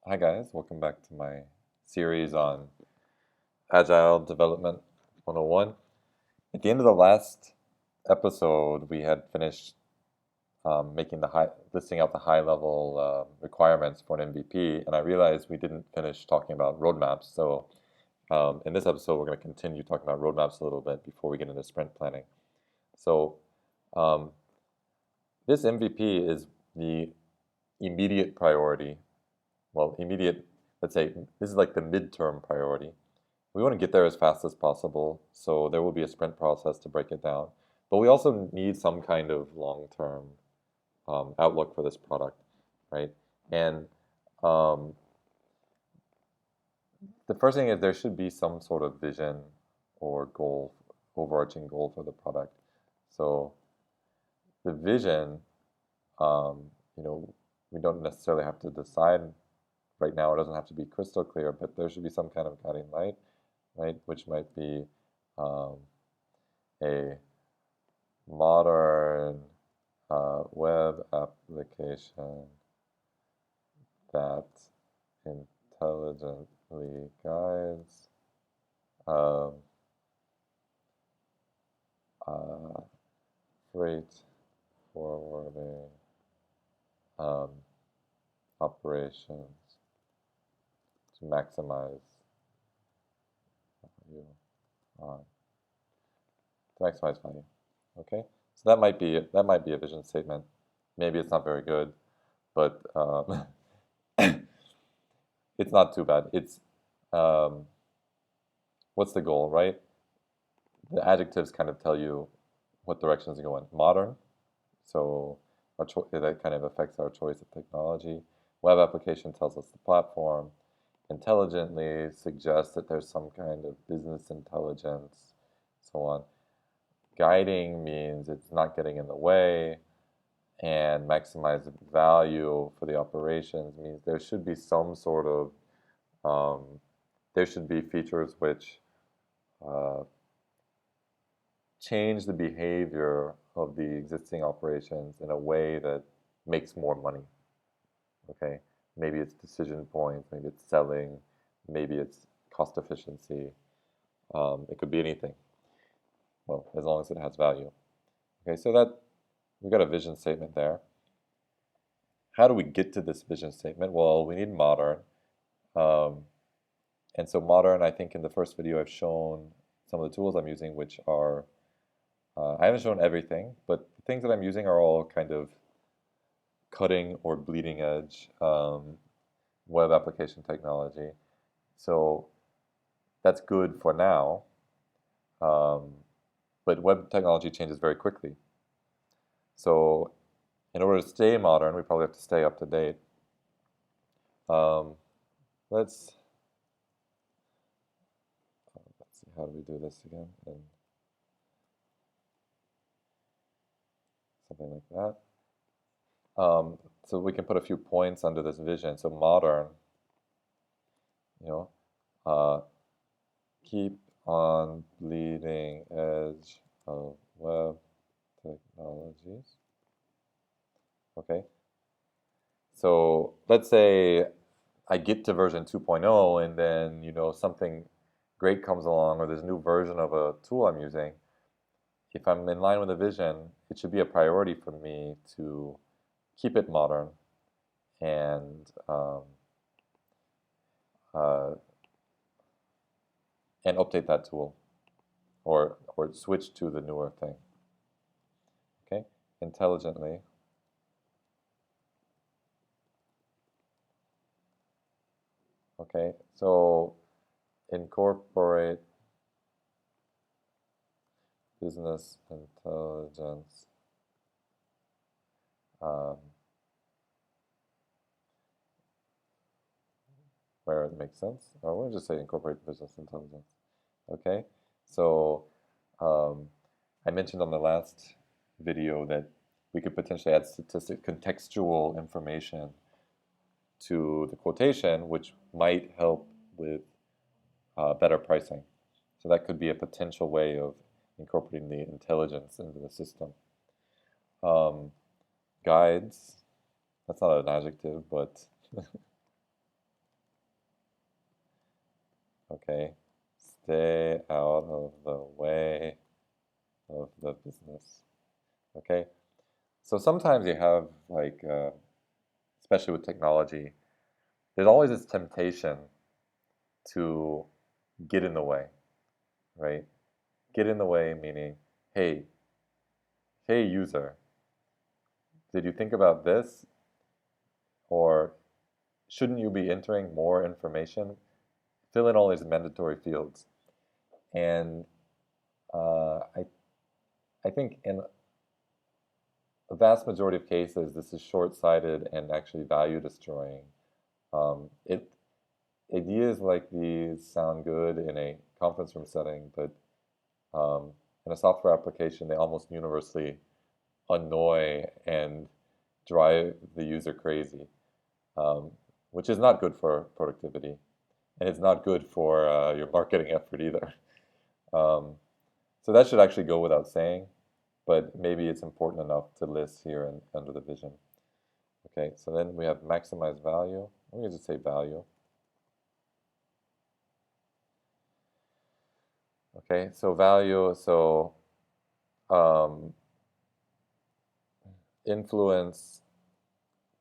Hi guys, welcome back to my series on Agile Development 101. At the end of the last episode, we had finished listing out the high-level requirements for an MVP, and I realized we didn't finish talking about roadmaps. So in this episode, we're going to continue talking about roadmaps a little bit before we get into sprint planning. So um, this MVP is the immediate priority. Well, immediate, let's say this is like the midterm priority. We want to get there as fast as possible, so there will be a sprint process to break it down. But we also need some kind of long-term outlook for this product, right? And um, the first thing is there should be some sort of vision or goal, overarching goal for the product. So the vision, um, you know, we don't necessarily have to decide right now. It doesn't have to be crystal clear, but there should be some kind of guiding light, right? Which might be um, a modern web application that intelligently guides um, uh, freight forwarding um, operations to maximize value on to maximize value. Okay, so that might be a vision statement. Maybe it's not very good, but it's not too bad. It's um, what's the goal, right? The adjectives kind of tell you what directions to go in. Modern, so that kind of affects our choice of technology. Web application tells us the platform. Intelligently suggests that there's some kind of business intelligence, so on. Guiding means it's not getting in the way, and maximize value for the operations means there should be some sort of there should be features which uh, change the behavior of the existing operations in a way that makes more money. Okay, maybe it's decision points, maybe it's selling, maybe it's cost efficiency. It could be anything. Well, as long as it has value. Okay, so that we've got a vision statement there. How do we get to this vision statement? Well, we need modern. Um, and so modern, I think in the first video I've shown some of the tools I'm using, which are, I haven't shown everything, but the things that I'm using are all kind of cutting or bleeding edge web application technology. So that's good for now, but web technology changes very quickly. So in order to stay modern, we probably have to stay up to date. Um, let's see, how do we do this again? And something like that. So we can put a few points under this vision. So modern, you know, uh, keep on bleeding edge of web technologies. Okay. So let's say I get to version 2.0 and then, something great comes along or there's a new version of a tool I'm using. If I'm in line with the vision, it should be a priority for me to keep it modern and uh, and update that tool or switch to the newer thing. Okay, intelligently. Okay, so incorporate business intelligence where it makes sense. Or we'll just say incorporate business intelligence. Okay, so I mentioned on the last video that we could potentially add contextual information to the quotation, which might help with better pricing. So that could be a potential way of incorporating the intelligence into the system. Um, Guides, that's not an adjective, but Okay, stay out of the way of the business. Okay, so sometimes you have like, especially with technology, there's always this temptation to get in the way, right? Get in the way meaning, hey, hey user, did you think about this? Or shouldn't you be entering more information? Fill in all these mandatory fields. And I think in a vast majority of cases, this is short-sighted and actually value destroying. It ideas like these sound good in a conference room setting, but in a software application, they almost universally annoy and drive the user crazy, um, which is not good for productivity, and it's not good for your marketing effort either. Um, so that should actually go without saying, but maybe it's important enough to list here and under the vision. Okay, so then we have maximize value. I'm going to just say value. Okay, so value, so um, influence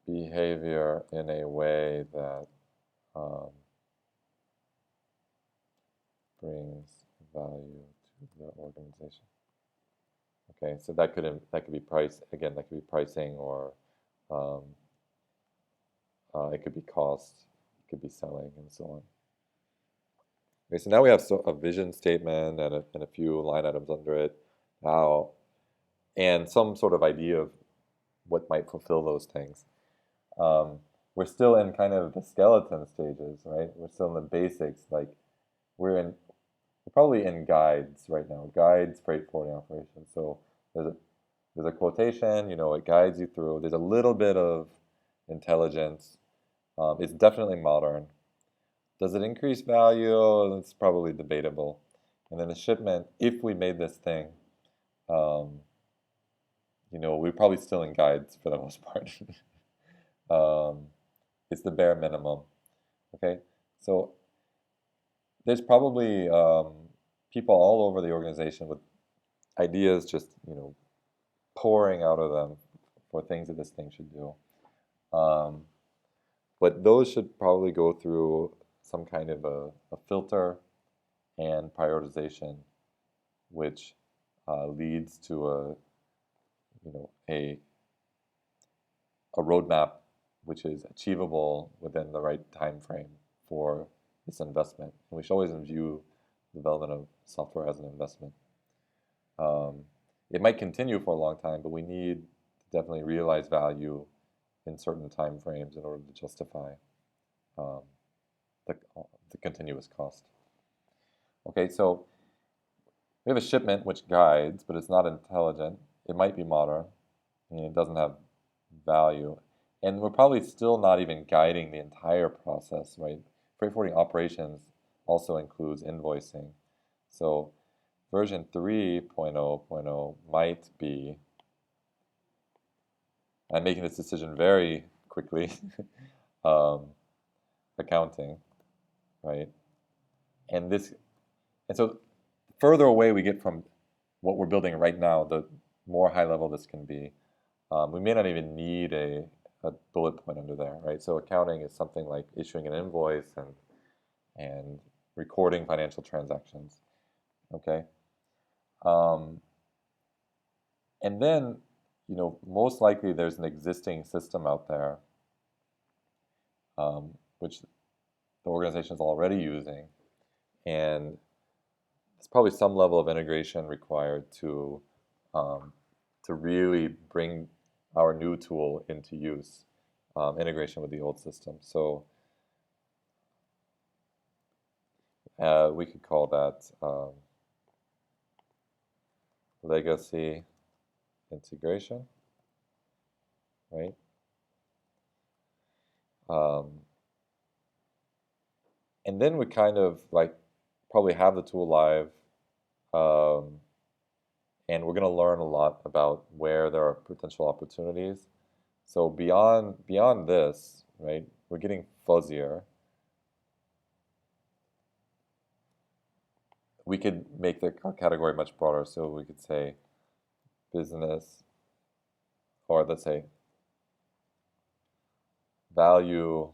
behavior in a way that um, brings value to the organization. Okay, so that could be price again. That could be pricing, or um, it could be cost, it could be selling, and so on. Okay, so now we have a vision statement and a few line items under it now, and some sort of idea of what might fulfill those things. Um, we're still in kind of the skeleton stages, right? We're still in the basics. Like we're probably in guides right now. Guides, freight forwarding operations. So there's a quotation. It guides you through. There's a little bit of intelligence. It's definitely modern. Does it increase value? It's probably debatable. And then the shipment, if we made this thing, um, we're probably still in guides for the most part. It's the bare minimum. Okay, so there's probably people all over the organization with ideas just pouring out of them for things that this thing should do. But those should probably go through some kind of a filter and prioritization, which leads to a roadmap which is achievable within the right time frame for this investment. And we should always view the development of software as an investment. It might continue for a long time, but we need to definitely realize value in certain time frames in order to justify um, the continuous cost. Okay, so we have a shipment which guides, but it's not intelligent. It might be modern, and it doesn't have value. And we're probably still not even guiding the entire process, right? Freight forwarding operations also includes invoicing. So version 3.0.0 might be, I'm making this decision very quickly, accounting, right? And so further away we get from what we're building right now, the more high level this can be. We may not even need a bullet point under there, right? So accounting is something like issuing an invoice and recording financial transactions, okay? And then, most likely there's an existing system out there, which the organization is already using, and there's probably some level of integration required to really bring our new tool into use, integration with the old system. So we could call that legacy integration, right? And then we kind of like probably have the tool live, and we're going to learn a lot about where there are potential opportunities. So beyond this, right, we're getting fuzzier. we could make the category much broader. So we could say business, or let's say value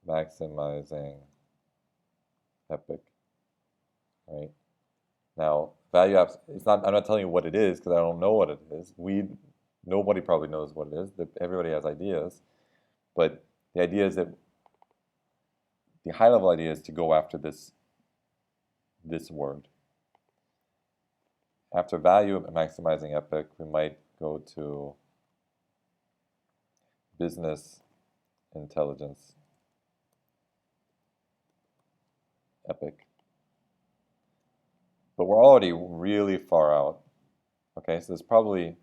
maximizing epic, right? Now, value apps, it's not, I'm not telling you what it is because I don't know what it is. Nobody probably knows what it is. Everybody has ideas, but the idea is that the high level idea is to go after this word. After value maximizing epic, we might go to business intelligence epic. But we're already really far out. Okay, so there's probably,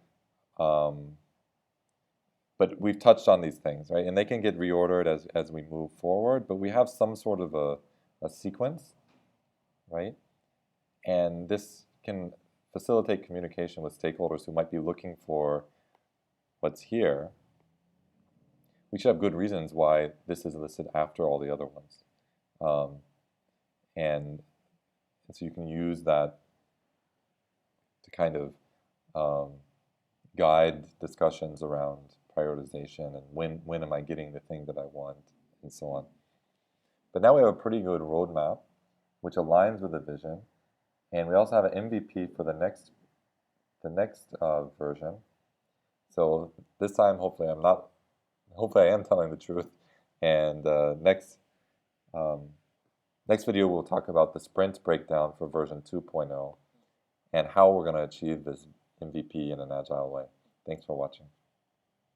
but we've touched on these things, right? And they can get reordered as we move forward, but we have some sort of a sequence, right? And this can facilitate communication with stakeholders who might be looking for what's here. We should have good reasons why this is listed after all the other ones. And so you can use that to kind of guide discussions around prioritization and when am I getting the thing that I want and so on. But now we have a pretty good roadmap which aligns with the vision, and we also have an MVP for the next version. So this time, hopefully I am telling the truth. And next video, we'll talk about the sprint breakdown for version 2.0 and how we're going to achieve this MVP in an agile way. Thanks for watching.